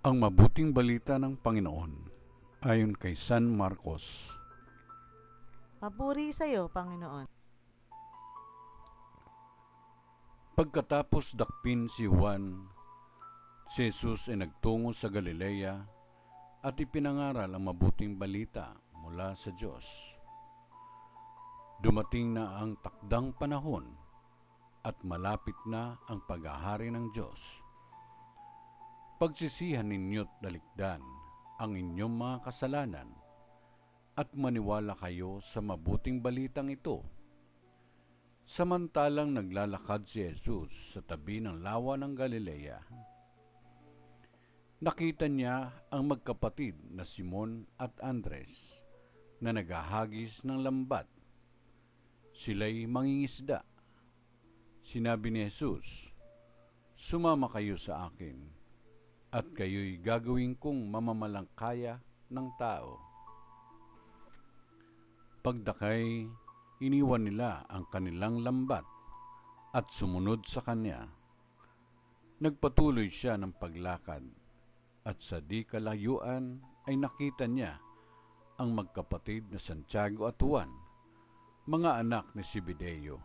Ang mabuting balita ng Panginoon ayon kay San Marcos. Papuri sa iyo, Panginoon. Pagkatapos dakpin si Juan, si Jesus ay nagtungo sa Galilea at ipinangaral ang mabuting balita mula sa Diyos. Dumating na ang takdang panahon at malapit na ang paghahari ng Diyos. Pagsisihan ninyo't dalikdan ang inyong mga kasalanan at maniwala kayo sa mabuting balitang ito. Samantalang naglalakad si Jesus sa tabi ng lawa ng Galilea, nakita niya ang magkapatid na Simon at Andres na naghahagis ng lambat. Sila'y mangingisda. Sinabi ni Jesus, "Sumama kayo sa akin, at kayo'y gagawin kong mamamalangkaya ng tao." Pagdakay, iniwan nila ang kanilang lambat at sumunod sa kanya. Nagpatuloy siya ng paglakad at sa di kalayuan ay nakita niya ang magkapatid na Santiago at Juan, mga anak ni Zebedeo.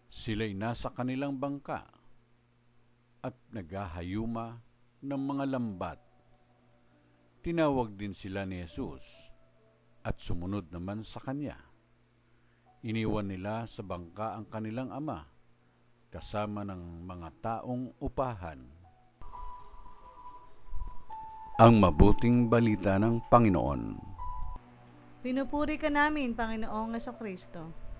Sila'y nasa kanilang bangka at naghahayuma ng mga lambat. Tinawag din sila ni Jesus at sumunod naman sa kanya. Iniwan nila sa bangka ang kanilang ama kasama ng mga taong upahan. Ang mabuting balita ng Panginoon. Pinupuri ka namin, Panginoong Jesucristo.